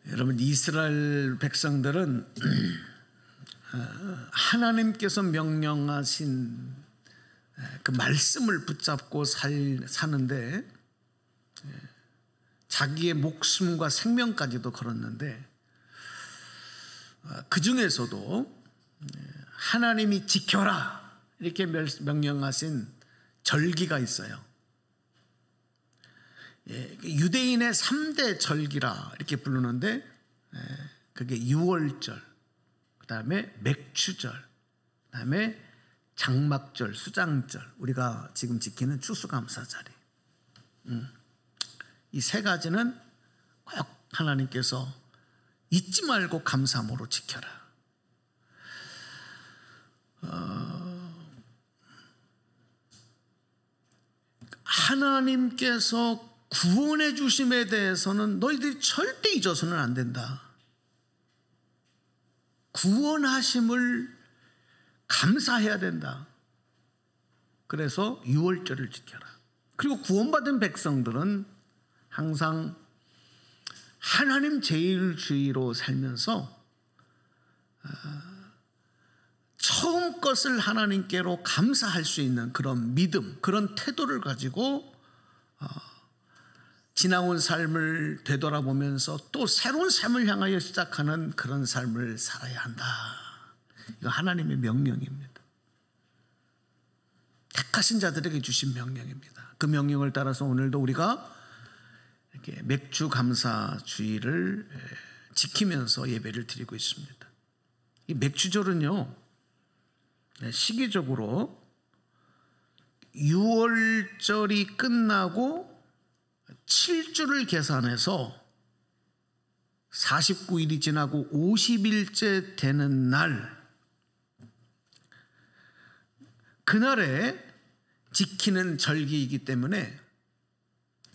여러분, 이스라엘 백성들은 하나님께서 명령하신 그 말씀을 붙잡고 사는데 자기의 목숨과 생명까지도 걸었는데, 그 중에서도 하나님이 지켜라 이렇게 명령하신 절기가 있어요. 유대인의 3대 절기라 이렇게 부르는데, 그게 유월절, 그 다음에 맥추절, 그 다음에 장막절, 수장절, 우리가 지금 지키는 추수감사절이, 이 세 가지는 꼭 하나님께서 잊지 말고 감사함으로 지켜라. 하나님께서 구원해 주심에 대해서는 너희들이 절대 잊어서는 안 된다. 구원하심을 감사해야 된다. 그래서 유월절을 지켜라. 그리고 구원받은 백성들은 항상 하나님 제일주의로 살면서 처음 것을 하나님께로 감사할 수 있는 그런 믿음, 그런 태도를 가지고 지나온 삶을 되돌아보면서 또 새로운 삶을 향하여 시작하는 그런 삶을 살아야 한다. 이거 하나님의 명령입니다. 택하신 자들에게 주신 명령입니다. 그 명령을 따라서 오늘도 우리가 이렇게 맥주 감사주의를 지키면서 예배를 드리고 있습니다. 이 맥주절은요, 시기적으로 6월절이 끝나고 7주를 계산해서 49일이 지나고 50일째 되는 날, 그날에 지키는 절기이기 때문에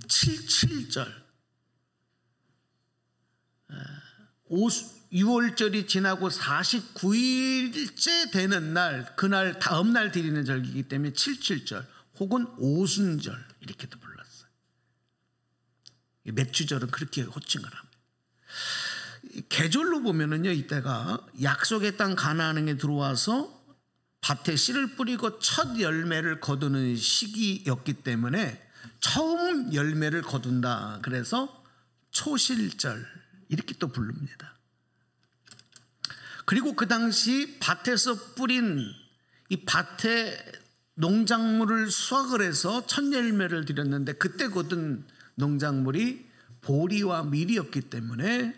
77절, 6월절이 지나고 49일째 되는 날, 그날 다음 날 드리는 절기이기 때문에 77절 혹은 오순절 이렇게도 불렀어요. 맥주절은 그렇게 호칭을 합니다. 계절로 보면은요, 이때가 약속의 땅 가나안에 들어와서 밭에 씨를 뿌리고 첫 열매를 거두는 시기였기 때문에 처음 열매를 거둔다. 그래서 초실절 이렇게 또 부릅니다. 그리고 그 당시 밭에서 뿌린 이 밭에 농작물을 수확을 해서 첫 열매를 드렸는데, 그때 거둔 농작물이 보리와 밀이었기 때문에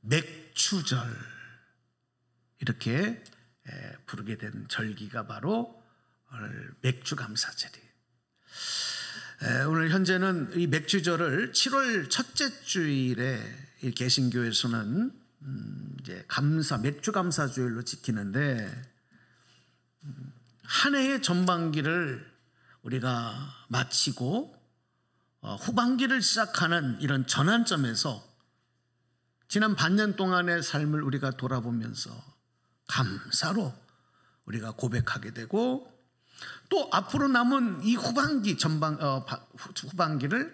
맥추절 이렇게 부르게 된 절기가 바로 맥주감사절이에요. 오늘 현재는 이 맥주절을 7월 첫째 주일에 개신교에서는 이제 맥주감사주일로 지키는데, 한 해의 전반기를 우리가 마치고 후반기를 시작하는 이런 전환점에서 지난 반년 동안의 삶을 우리가 돌아보면서 감사로 우리가 고백하게 되고, 또 앞으로 남은 이 후반기를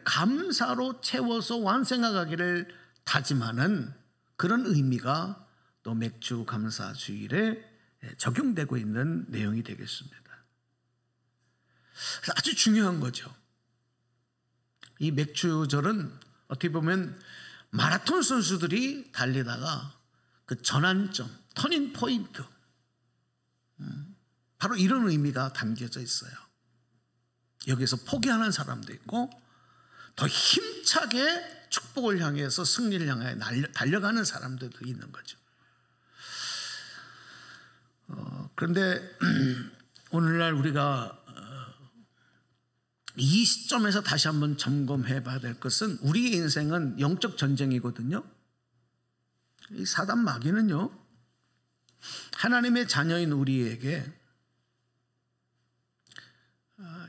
감사로 채워서 완성하기를 다짐하는 그런 의미가 또 맥주 감사주일에 적용되고 있는 내용이 되겠습니다. 그래서 아주 중요한 거죠. 이 맥주절은 어떻게 보면 마라톤 선수들이 달리다가 그 전환점, 터닝 포인트, 바로 이런 의미가 담겨져 있어요. 여기서 포기하는 사람도 있고 더 힘차게 축복을 향해서 승리를 향해 달려가는 사람들도 있는 거죠. 그런데 오늘날 우리가 이 시점에서 다시 한번 점검해 봐야 될 것은, 우리의 인생은 영적 전쟁이거든요. 이 사단 마귀는요, 하나님의 자녀인 우리에게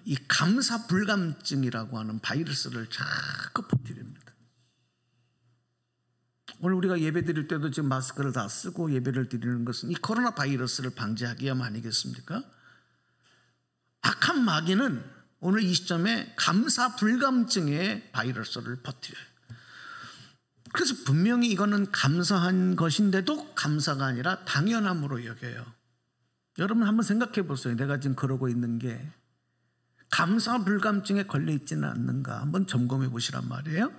이 감사 불감증이라고 하는 바이러스를 자꾸 퍼뜨립니다. 오늘 우리가 예배 드릴 때도 지금 마스크를 다 쓰고 예배를 드리는 것은 이 코로나 바이러스를 방지하기 위함 아니겠습니까? 악한 마귀는 오늘 이 시점에 감사 불감증의 바이러스를 퍼뜨려요. 그래서 분명히 이거는 감사한 것인데도 감사가 아니라 당연함으로 여겨요. 여러분 한번 생각해 보세요. 내가 지금 그러고 있는 게 감사 불감증에 걸려 있지는 않는가 한번 점검해 보시란 말이에요.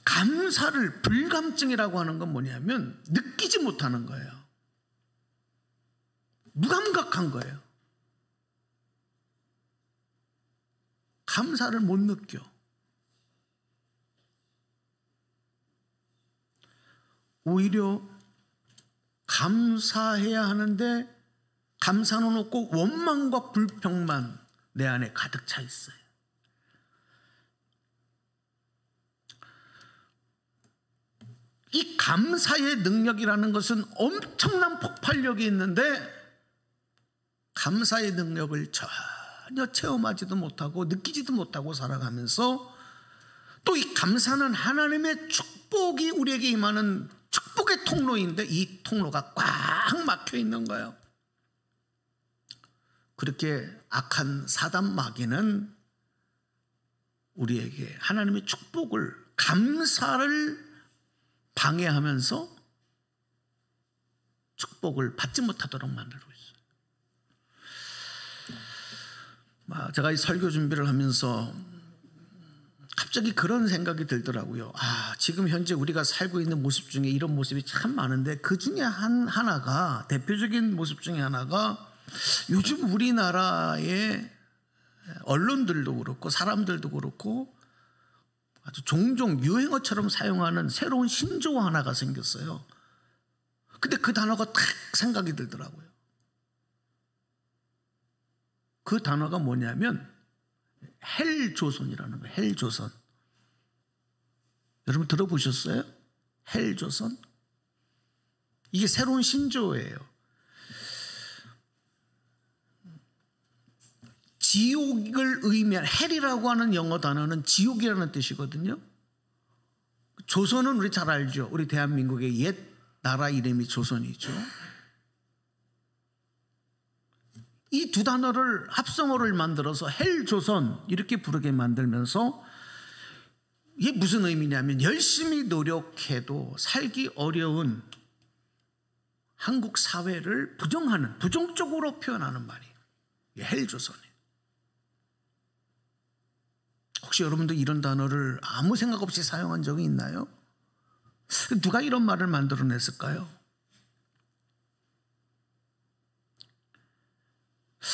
감사를 불감증이라고 하는 건 뭐냐면 느끼지 못하는 거예요. 무감각한 거예요. 감사를 못 느껴. 오히려 감사해야 하는데 감사는 없고 원망과 불평만 내 안에 가득 차 있어요. 이 감사의 능력이라는 것은 엄청난 폭발력이 있는데 감사의 능력을 전혀 체험하지도 못하고 느끼지도 못하고 살아가면서 또 이 감사는 하나님의 축복이 우리에게 임하는 축복의 통로인데 이 통로가 꽉 막혀 있는 거예요. 그렇게 악한 사단 마귀는 우리에게 하나님의 축복을 감사를 방해하면서 축복을 받지 못하도록 만들고 있어요. 제가 이 설교 준비를 하면서 갑자기 그런 생각이 들더라고요. 지금 현재 우리가 살고 있는 모습 중에 이런 모습이 참 많은데 그 중에 하나가 대표적인 모습 중에 하나가 요즘 우리나라의 언론들도 그렇고 사람들도 그렇고 아주 종종 유행어처럼 사용하는 새로운 신조어 하나가 생겼어요. 근데 그 단어가 딱 생각이 들더라고요. 그 단어가 뭐냐면 헬조선이라는 거예요. 헬조선. 여러분 들어보셨어요? 헬조선? 이게 새로운 신조어예요. 지옥을 의미한 헬이라고 하는 영어 단어는 지옥이라는 뜻이거든요. 조선은 우리 잘 알죠. 우리 대한민국의 옛 나라 이름이 조선이죠. 이 두 단어를 합성어를 만들어서 헬조선 이렇게 부르게 만들면서 이게 무슨 의미냐면 열심히 노력해도 살기 어려운 한국 사회를 부정하는 부정적으로 표현하는 말이에요. 이게 헬조선이에요. 혹시 여러분도 이런 단어를 아무 생각 없이 사용한 적이 있나요? 누가 이런 말을 만들어냈을까요?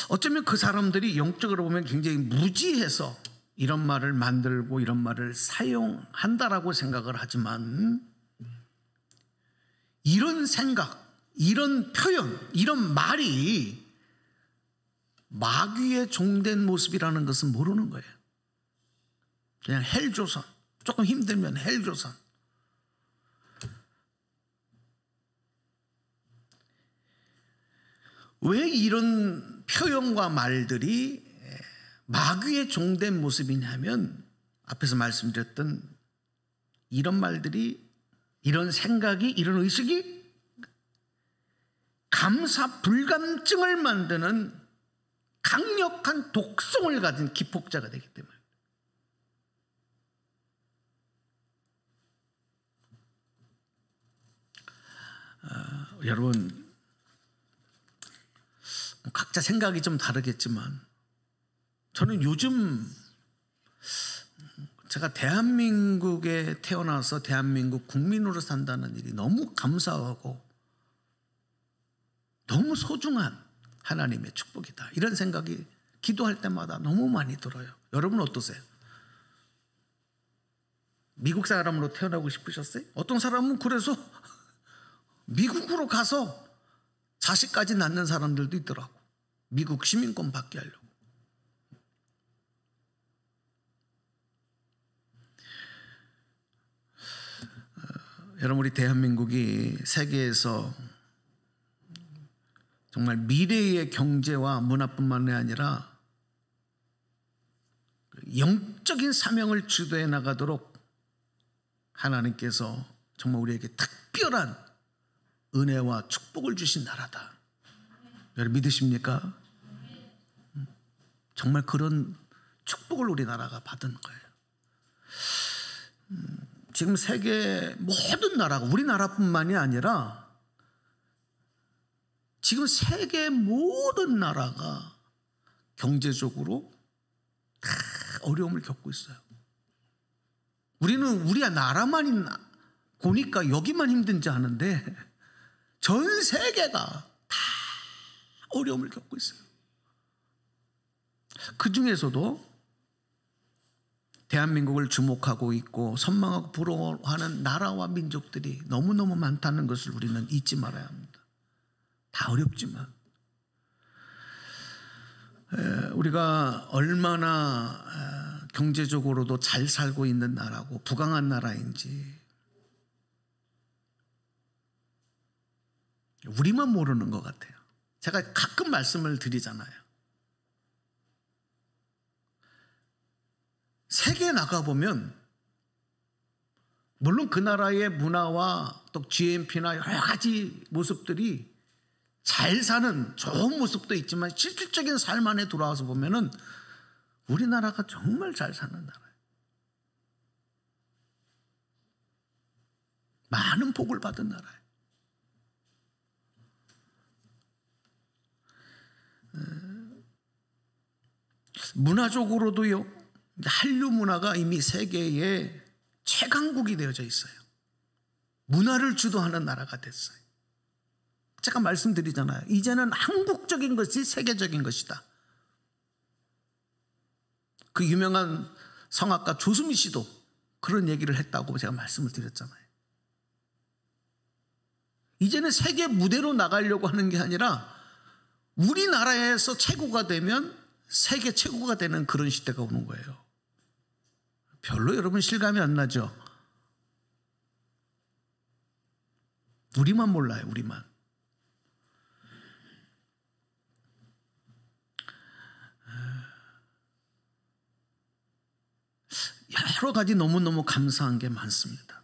어쩌면 그 사람들이 영적으로 보면 굉장히 무지해서 이런 말을 만들고 이런 말을 사용한다라고 생각을 하지만 이런 생각, 이런 표현, 이런 말이 마귀의 종된 모습이라는 것은 모르는 거예요. 그냥 헬조선, 조금 힘들면 헬조선. 왜 이런 표현과 말들이 마귀의 종된 모습이냐면 앞에서 말씀드렸던 이런 말들이, 이런 생각이, 이런 의식이 감사 불감증을 만드는 강력한 독성을 가진 기폭제가 되기 때문에 여러분 각자 생각이 좀 다르겠지만 저는 요즘 제가 대한민국에 태어나서 대한민국 국민으로 산다는 일이 너무 감사하고 너무 소중한 하나님의 축복이다. 이런 생각이 기도할 때마다 너무 많이 들어요. 여러분 어떠세요? 미국 사람으로 태어나고 싶으셨어요? 어떤 사람은 그래서 미국으로 가서 자식까지 낳는 사람들도 있더라고. 미국 시민권 받게 하려고. 여러분 우리 대한민국이 세계에서 정말 미래의 경제와 문화뿐만이 아니라 영적인 사명을 주도해 나가도록 하나님께서 정말 우리에게 특별한 은혜와 축복을 주신 나라다. 여러분 믿으십니까? 정말 그런 축복을 우리나라가 받은 거예요. 지금 세계 모든 나라가, 우리나라뿐만이 아니라 지금 세계 모든 나라가 경제적으로 다 어려움을 겪고 있어요. 우리는 우리 나라만 보니까 여기만 힘든지 아는데 전 세계가 다 어려움을 겪고 있어요. 그 중에서도 대한민국을 주목하고 있고 선망하고 부러워하는 나라와 민족들이 너무너무 많다는 것을 우리는 잊지 말아야 합니다. 다 어렵지만 우리가 얼마나 경제적으로도 잘 살고 있는 나라고 부강한 나라인지 우리만 모르는 것 같아요. 제가 가끔 말씀을 드리잖아요. 세계에 나가보면 물론 그 나라의 문화와 또 GNP나 여러 가지 모습들이 잘 사는 좋은 모습도 있지만 실질적인 삶 안에 돌아와서 보면은 우리나라가 정말 잘 사는 나라예요. 많은 복을 받은 나라예요. 문화적으로도요, 한류 문화가 이미 세계의 최강국이 되어져 있어요. 문화를 주도하는 나라가 됐어요. 제가 말씀드리잖아요. 이제는 한국적인 것이 세계적인 것이다. 그 유명한 성악가 조수미 씨도 그런 얘기를 했다고 제가 말씀을 드렸잖아요. 이제는 세계 무대로 나가려고 하는 게 아니라 우리나라에서 최고가 되면 세계 최고가 되는 그런 시대가 오는 거예요. 별로 여러분 실감이 안 나죠? 우리만 몰라요, 우리만. 여러 가지 너무너무 감사한 게 많습니다.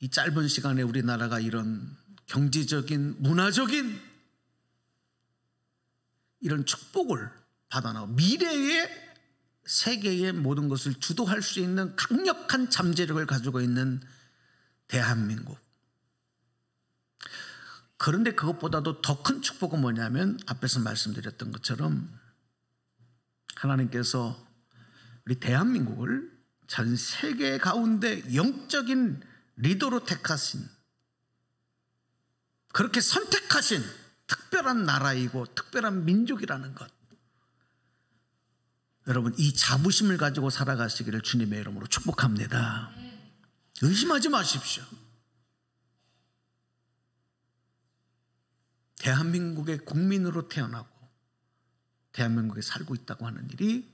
이 짧은 시간에 우리나라가 이런 경제적인, 문화적인 이런 축복을 받아나고 미래의 세계의 모든 것을 주도할 수 있는 강력한 잠재력을 가지고 있는 대한민국. 그런데 그것보다도 더 큰 축복은 뭐냐면 앞에서 말씀드렸던 것처럼 하나님께서 우리 대한민국을 전 세계 가운데 영적인 리더로 택하신, 그렇게 선택하신 특별한 나라이고 특별한 민족이라는 것, 여러분 이 자부심을 가지고 살아가시기를 주님의 이름으로 축복합니다. 의심하지 마십시오. 대한민국의 국민으로 태어나고 대한민국에 살고 있다고 하는 일이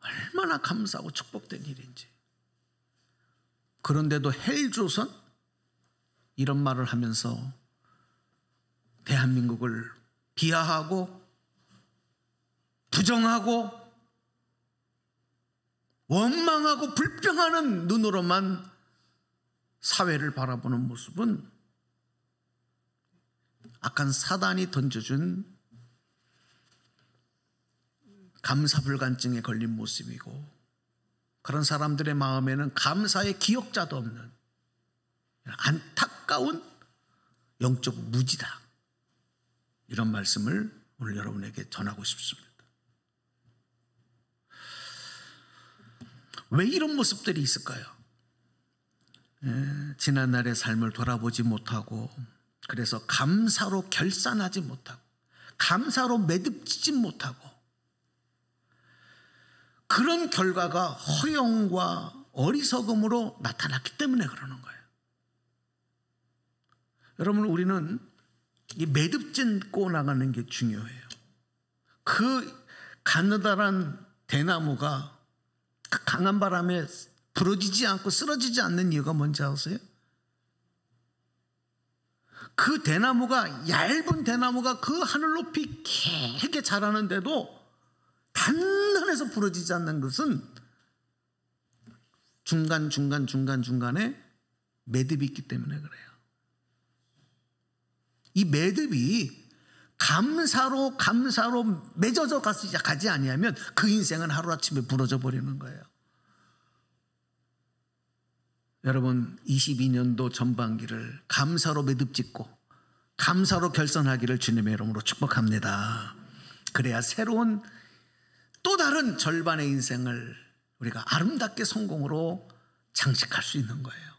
얼마나 감사하고 축복된 일인지. 그런데도 헬조선 이런 말을 하면서 대한민국을 비하하고 부정하고 원망하고 불평하는 눈으로만 사회를 바라보는 모습은 악한 사단이 던져준 감사불감증에 걸린 모습이고, 그런 사람들의 마음에는 감사의 기억자도 없는 안타까운 영적 무지다. 이런 말씀을 오늘 여러분에게 전하고 싶습니다. 왜 이런 모습들이 있을까요? 지난날의 삶을 돌아보지 못하고, 그래서 감사로 결산하지 못하고, 감사로 매듭지지 못하고, 그런 결과가 허영과 어리석음으로 나타났기 때문에 그러는 거예요. 여러분, 우리는 이 매듭짓고 나가는 게 중요해요. 그 가느다란 대나무가 그 강한 바람에 부러지지 않고 쓰러지지 않는 이유가 뭔지 아세요? 그 대나무가, 얇은 대나무가 그 하늘 높이 길게 자라는데도 단단해서 부러지지 않는 것은 중간에 매듭이 있기 때문에 그래요. 이 매듭이 감사로 맺어져 가지 아니하면 그 인생은 하루아침에 부러져 버리는 거예요. 여러분 22년도 전반기를 감사로 매듭짓고 감사로 결선하기를 주님의 이름으로 축복합니다. 그래야 새로운 또 다른 절반의 인생을 우리가 아름답게 성공으로 장식할 수 있는 거예요.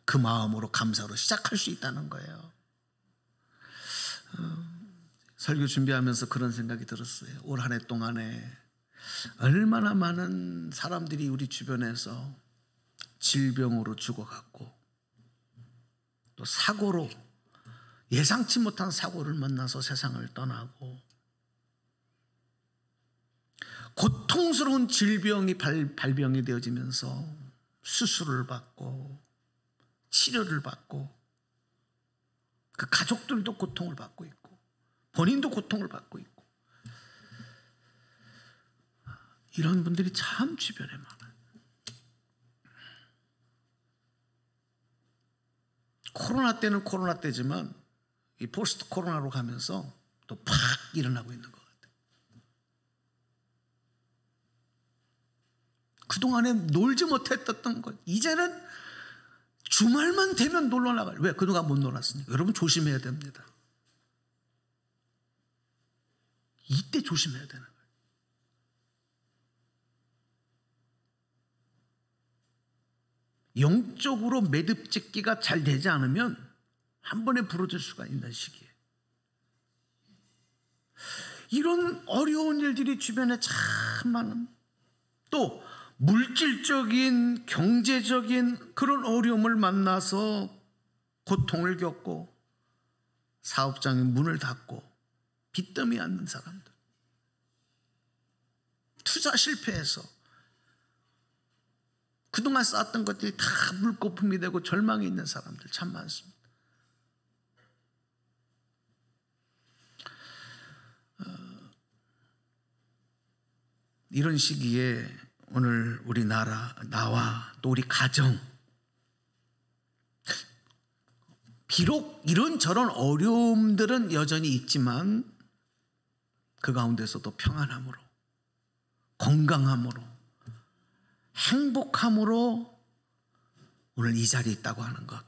그 마음으로 감사로 시작할 수 있다는 거예요. 설교 준비하면서 그런 생각이 들었어요. 올 한 해 동안에 얼마나 많은 사람들이 우리 주변에서 질병으로 죽어갔고 또 사고로 예상치 못한 사고를 만나서 세상을 떠나고 고통스러운 질병이 발병이 되어지면서 수술을 받고 치료를 받고 그 가족들도 고통을 받고 있고 본인도 고통을 받고 있고 이런 분들이 참 주변에 많아요. 코로나 때는 코로나 때지만 이 포스트 코로나로 가면서 또 팍 일어나고 있는 것 같아요. 그동안에 놀지 못했던 것 이제는 주말만 되면 놀러 나가요. 왜? 그동안 못 놀았으니까. 여러분 조심해야 됩니다. 이때 조심해야 되는 거예요. 영적으로 매듭짓기가 잘 되지 않으면 한 번에 부러질 수가 있는 시기에 이런 어려운 일들이 주변에 참 많은 또 물질적인 경제적인 그런 어려움을 만나서 고통을 겪고 사업장의 문을 닫고 빚더미 않는 사람들 투자 실패해서 그동안 쌓았던 것들이 다 물거품이 되고 절망이 있는 사람들 참 많습니다. 이런 시기에 오늘 우리 나와 또 우리 가정 비록 이런저런 어려움들은 여전히 있지만 그 가운데서도 평안함으로 건강함으로 행복함으로 오늘 이 자리에 있다고 하는 것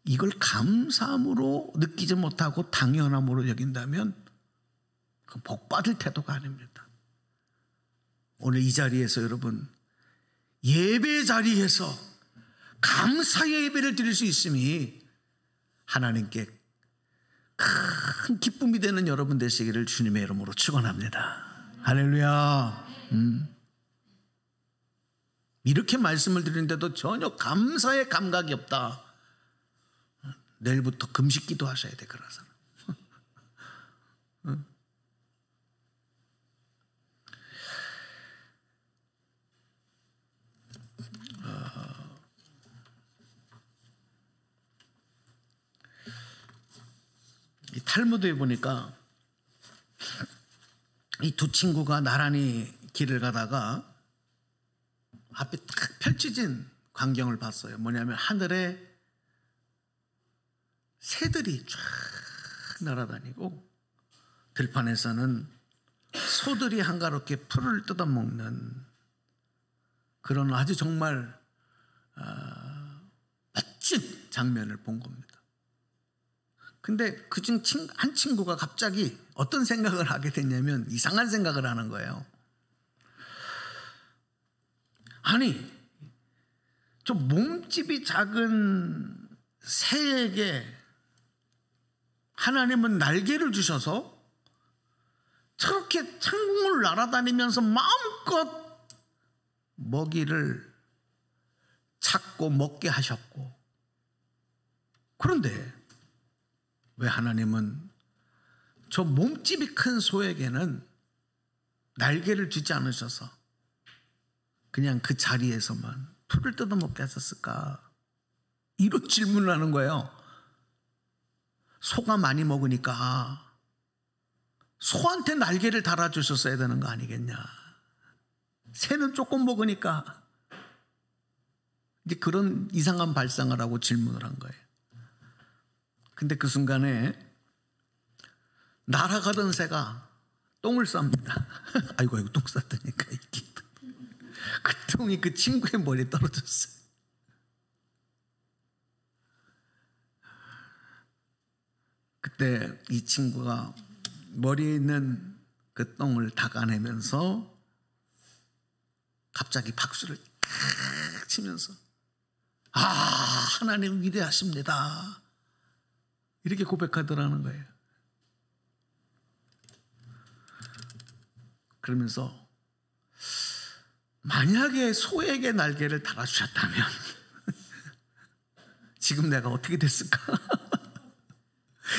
이걸 감사함으로 느끼지 못하고 당연함으로 여긴다면 그 복받을 태도가 아닙니다. 오늘 이 자리에서 여러분 예배 자리에서 감사의 예배를 드릴 수 있음이 하나님께 큰 기쁨이 되는 여러분 되시기를 주님의 이름으로 축원합니다. 할렐루야. 이렇게 말씀을 드리는데도 전혀 감사의 감각이 없다. 내일부터 금식 기도하셔야 돼. 그런 사람. 이 탈무드에 보니까 이 두 친구가 나란히 길을 가다가 앞에 딱 펼쳐진 광경을 봤어요. 뭐냐면 하늘에 새들이 쫙 날아다니고 들판에서는 소들이 한가롭게 풀을 뜯어먹는 그런 아주 정말 멋진 장면을 본 겁니다. 근데 그중 한 친구가 갑자기 어떤 생각을 하게 됐냐면 이상한 생각을 하는 거예요. 아니, 저 몸집이 작은 새에게 하나님은 날개를 주셔서 저렇게 창공을 날아다니면서 마음껏 먹이를 찾고 먹게 하셨고 그런데 왜 하나님은 저 몸집이 큰 소에게는 날개를 주지 않으셔서 그냥 그 자리에서만 풀을 뜯어먹게 하셨을까? 이런 질문을 하는 거예요. 소가 많이 먹으니까 소한테 날개를 달아주셨어야 되는 거 아니겠냐? 새는 조금 먹으니까 이제 그런 이상한 발상을 하고 질문을 한 거예요. 근데 그 순간에 날아가던 새가 똥을 쌉니다. 아이고 똥 쌌다니까 이게. 그 똥이 그 친구의 머리에 떨어졌어요. 그때 이 친구가 머리에 있는 그 똥을 닦아내면서 갑자기 박수를 치면서 하나님 위대하십니다 이렇게 고백하더라는 거예요. 그러면서 만약에 소에게 날개를 달아주셨다면 지금 내가 어떻게 됐을까?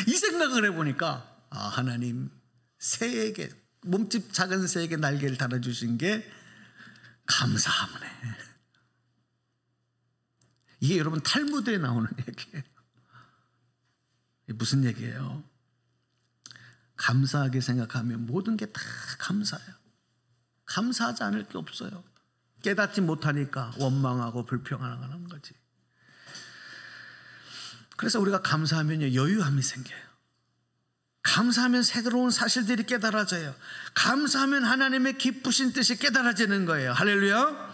이 생각을 해보니까 하나님 새에게, 몸집 작은 새에게 날개를 달아주신 게 감사하네. 이게 여러분 탈무드에 나오는 얘기예요. 무슨 얘기예요? 감사하게 생각하면 모든 게 다 감사해요. 감사하지 않을 게 없어요. 깨닫지 못하니까 원망하고 불평하는 거지. 그래서 우리가 감사하면요, 여유함이 생겨요. 감사하면 새로운 사실들이 깨달아져요. 감사하면 하나님의 기쁘신 뜻이 깨달아지는 거예요. 할렐루야.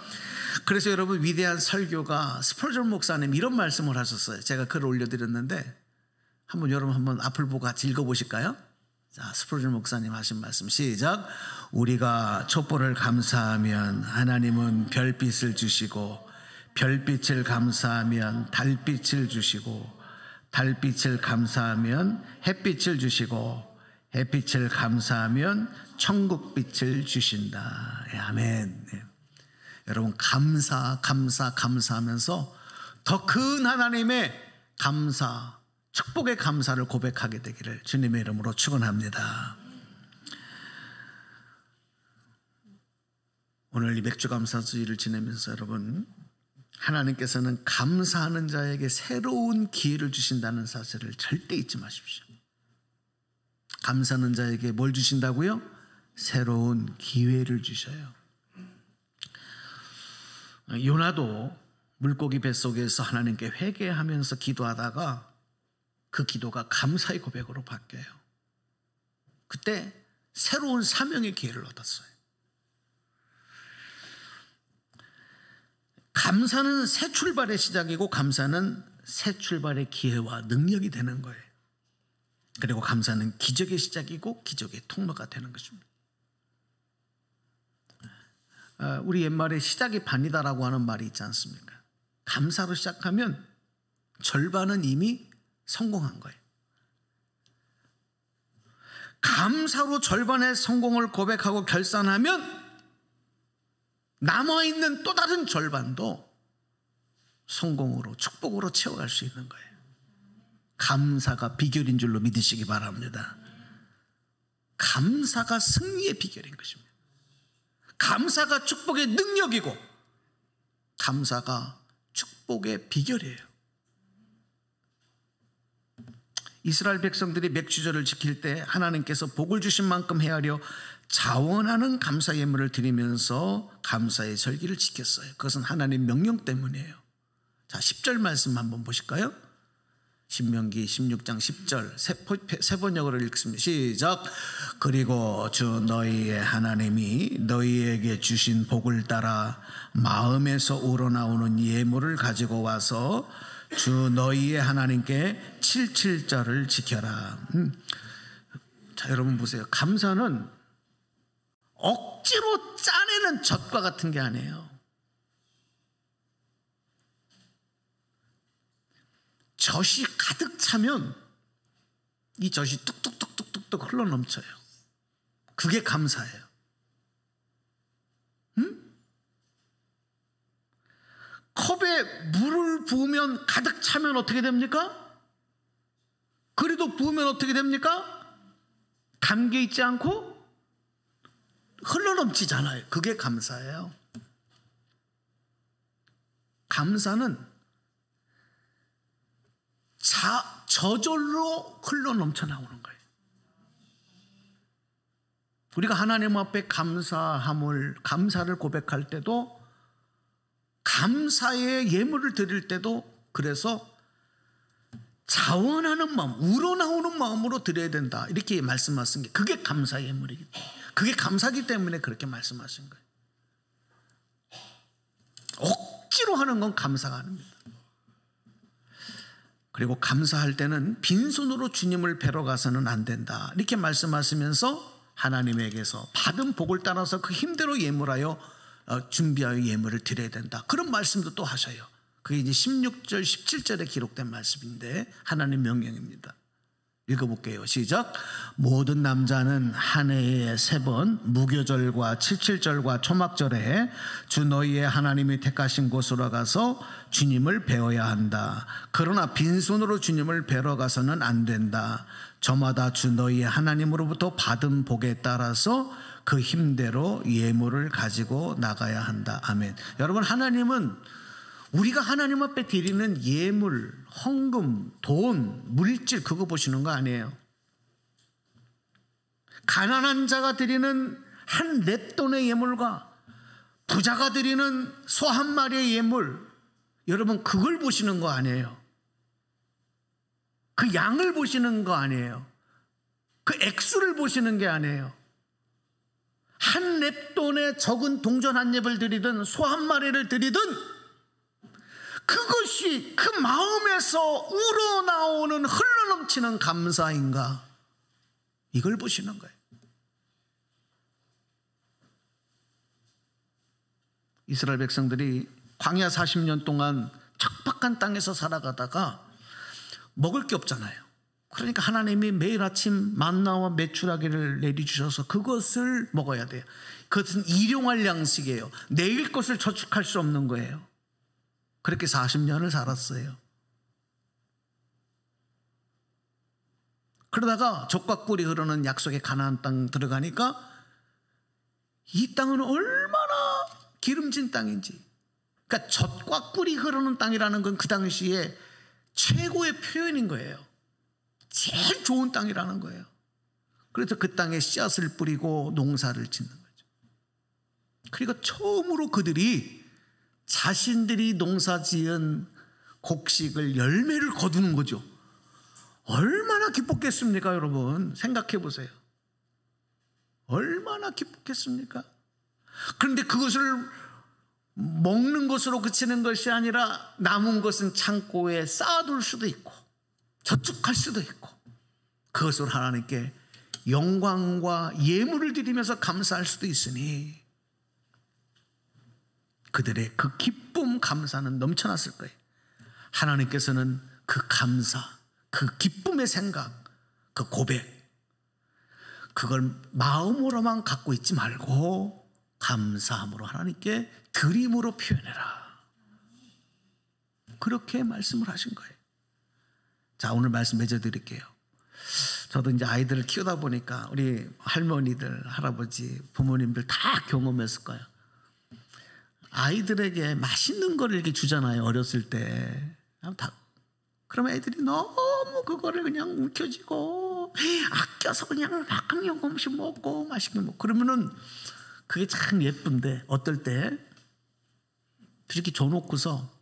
그래서 여러분, 위대한 설교가 스펄전 목사님 이런 말씀을 하셨어요. 제가 글을 올려드렸는데 여러분 한번 앞을 보고 같이 읽어보실까요? 자, 스펄전 목사님 하신 말씀 시작. 우리가 촛불을 감사하면 하나님은 별빛을 주시고, 별빛을 감사하면 달빛을 주시고, 달빛을 감사하면 햇빛을 주시고, 햇빛을 감사하면 천국빛을 주신다. 아멘. 네. 여러분, 감사하면서 더 큰 하나님의 감사, 축복의 감사를 고백하게 되기를 주님의 이름으로 축원합니다. 오늘 이 맥주 감사주의를 지내면서 여러분, 하나님께서는 감사하는 자에게 새로운 기회를 주신다는 사실을 절대 잊지 마십시오. 감사하는 자에게 뭘 주신다고요? 새로운 기회를 주셔요. 요나도 물고기 뱃속에서 하나님께 회개하면서 기도하다가 그 기도가 감사의 고백으로 바뀌어요. 그때 새로운 사명의 기회를 얻었어요. 감사는 새 출발의 시작이고, 감사는 새 출발의 기회와 능력이 되는 거예요. 그리고 감사는 기적의 시작이고 기적의 통로가 되는 것입니다. 우리 옛말에 시작이 반이다라고 하는 말이 있지 않습니까? 감사로 시작하면 절반은 이미 성공한 거예요. 감사로 절반의 성공을 고백하고 결산하면 남아있는 또 다른 절반도 성공으로, 축복으로 채워갈 수 있는 거예요. 감사가 비결인 줄로 믿으시기 바랍니다. 감사가 승리의 비결인 것입니다. 감사가 축복의 능력이고, 감사가 축복의 비결이에요. 이스라엘 백성들이 맥주절을 지킬 때 하나님께서 복을 주신 만큼 헤아려 자원하는 감사 예물을 드리면서 감사의 절기를 지켰어요. 그것은 하나님 명령 때문이에요. 자, 10절 말씀 한번 보실까요? 신명기 16장 10절 세 번역으로 읽습니다. 시작. 그리고 주 너희의 하나님이 너희에게 주신 복을 따라 마음에서 우러나오는 예물을 가지고 와서 주 너희의 하나님께 77절을 지켜라. 자, 여러분 보세요. 감사는 억지로 짜내는 젖과 같은 게 아니에요. 젖이 가득 차면 이 젖이 뚝뚝뚝뚝뚝 흘러넘쳐요. 그게 감사예요. 컵에 물을 부으면 가득 차면 어떻게 됩니까? 그래도 부으면 어떻게 됩니까? 담겨있지 않고 흘러넘치잖아요. 그게 감사예요. 감사는 저절로 흘러넘쳐 나오는 거예요. 우리가 하나님 앞에 감사를 고백할 때도, 감사의 예물을 드릴 때도, 그래서 자원하는 마음, 우러나오는 마음으로 드려야 된다. 이렇게 말씀하신 게 그게 감사의 예물이기 때문에, 그게 감사기 때문에 그렇게 말씀하신 거예요. 억지로 하는 건 감사가 아닙니다. 그리고 감사할 때는 빈손으로 주님을 뵈러 가서는 안 된다. 이렇게 말씀하시면서 하나님에게서 받은 복을 따라서 그 힘대로 예물하여 준비하여 예물을 드려야 된다. 그런 말씀도 또 하셔요. 그게 이제 16절 17절에 기록된 말씀인데 하나님 명령입니다. 읽어볼게요. 시작. 모든 남자는 한 해에 3번 무교절과 칠칠절과 초막절에 주 너희의 하나님이 택하신 곳으로 가서 주님을 배워야 한다. 그러나 빈손으로 주님을 뵈러 가서는 안 된다. 저마다 주 너희의 하나님으로부터 받은 복에 따라서 그 힘대로 예물을 가지고 나가야 한다. 아멘. 여러분, 하나님은 우리가 하나님 앞에 드리는 예물, 헌금, 돈, 물질 그거 보시는 거 아니에요. 가난한 자가 드리는 한 랩돈의 예물과 부자가 드리는 소 한 마리의 예물, 여러분 그걸 보시는 거 아니에요. 그 양을 보시는 거 아니에요. 그 액수를 보시는 게 아니에요. 한 랩돈에 적은 동전 한 랩을 드리든 소 한 마리를 드리든 그것이 그 마음에서 우러나오는 흘러넘치는 감사인가, 이걸 보시는 거예요. 이스라엘 백성들이 광야 40년 동안 척박한 땅에서 살아가다가 먹을 게 없잖아요. 그러니까 하나님이 매일 아침 만나와 메추라기를 내려주셔서 그것을 먹어야 돼요. 그것은 일용할 양식이에요. 내일 것을 저축할 수 없는 거예요. 그렇게 40년을 살았어요. 그러다가 젖과 꿀이 흐르는 약속의 가나안 땅 들어가니까 이 땅은 얼마나 기름진 땅인지, 그러니까 젖과 꿀이 흐르는 땅이라는 건 그 당시에 최고의 표현인 거예요. 제일 좋은 땅이라는 거예요. 그래서 그 땅에 씨앗을 뿌리고 농사를 짓는 거죠. 그리고 처음으로 그들이 자신들이 농사지은 곡식을 열매를 거두는 거죠. 얼마나 기뻤겠습니까, 여러분? 생각해 보세요. 얼마나 기뻤겠습니까? 그런데 그것을 먹는 것으로 그치는 것이 아니라 남은 것은 창고에 쌓아둘 수도 있고 저축할 수도 있고, 그것을 하나님께 영광과 예물을 드리면서 감사할 수도 있으니 그들의 그 기쁨, 감사는 넘쳐났을 거예요. 하나님께서는 그 감사, 그 기쁨의 생각, 그 고백, 그걸 마음으로만 갖고 있지 말고 감사함으로 하나님께 드림으로 표현해라. 그렇게 말씀을 하신 거예요. 자, 오늘 말씀 맺어드릴게요. 저도 이제 아이들을 키우다 보니까 우리 할머니들, 할아버지, 부모님들 다 경험했을 거예요. 아이들에게 맛있는 거를 이렇게 주잖아요. 어렸을 때. 그러면 애들이 너무 그거를 그냥 움켜쥐고 아껴서 그냥 막 조금씩 먹고 맛있게 먹고, 그러면은 그게 참 예쁜데 어떨 때 이렇게 줘놓고서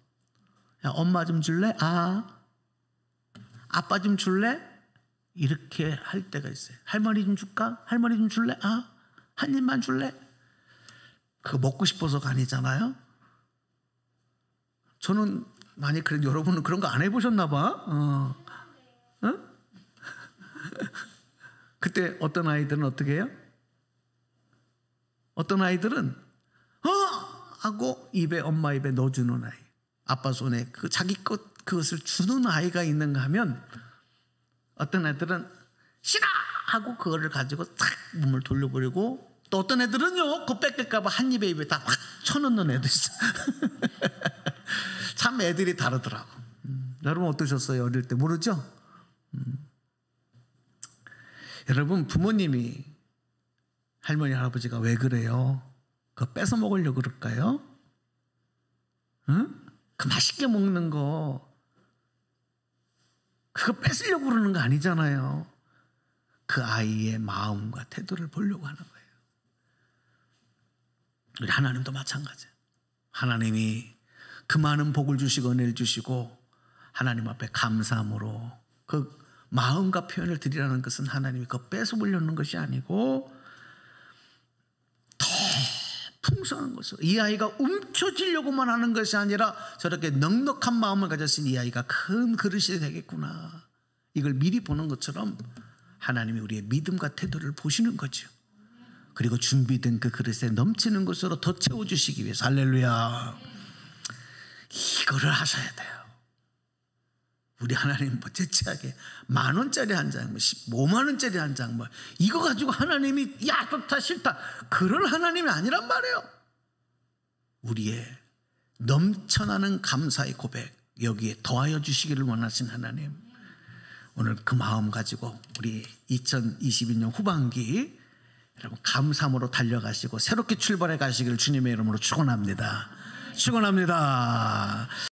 야, 엄마 좀 줄래? 아빠 좀 줄래? 이렇게 할 때가 있어요. 할머니 좀 줄까? 할머니 좀 줄래? 한 입만 줄래? 그거 먹고 싶어서가 아니잖아요. 저는 많이 그래도 여러분은 그런 거 안 해보셨나 봐. 그때 어떤 아이들은 어떻게 해요? 어떤 아이들은 하고 입에, 엄마 입에 넣어주는 아이, 아빠 손에 그 자기 그것을 주는 아이가 있는가 하면, 어떤 애들은 싫어 하고 그거를 가지고 탁 몸을 돌려버리고, 또 어떤 애들은요 그거 뺏길까봐 한 입에 입에 다 확 쳐넣는 애도 있어. 참 애들이 다르더라고. 여러분 어떠셨어요? 어릴 때 모르죠? 여러분, 부모님이, 할머니 할아버지가 왜 그래요? 그거 뺏어 먹으려고 그럴까요? 응? 그 맛있게 먹는 거 그거 뺏으려고 그러는 거 아니잖아요. 그 아이의 마음과 태도를 보려고 하는 거예요. 우리 하나님도 마찬가지예요. 하나님이 그 많은 복을 주시고 은혜를 주시고 하나님 앞에 감사함으로 그 마음과 표현을 드리라는 것은 하나님이 그거 뺏어보려는 것이 아니고 더 풍성한 것으로 이 아이가 움켜쥐려고만 하는 것이 아니라 저렇게 넉넉한 마음을 가졌으니 이 아이가 큰 그릇이 되겠구나, 이걸 미리 보는 것처럼 하나님이 우리의 믿음과 태도를 보시는 거죠. 그리고 준비된 그 그릇에 넘치는 것으로 더 채워주시기 위해서, 할렐루야, 이거를 하셔야 돼요. 우리 하나님 뭐 재치하게 10,000원짜리 한 장, 뭐 15만원짜리 한 장, 뭐 이거 가지고 하나님이 야 좋다 싫다 그럴 하나님이 아니란 말이에요. 우리의 넘쳐나는 감사의 고백, 여기에 더하여 주시기를 원하신 하나님, 오늘 그 마음 가지고 우리 2022년 후반기 여러분 감사함으로 달려가시고 새롭게 출발해 가시기를 주님의 이름으로 축원합니다. 축원합니다.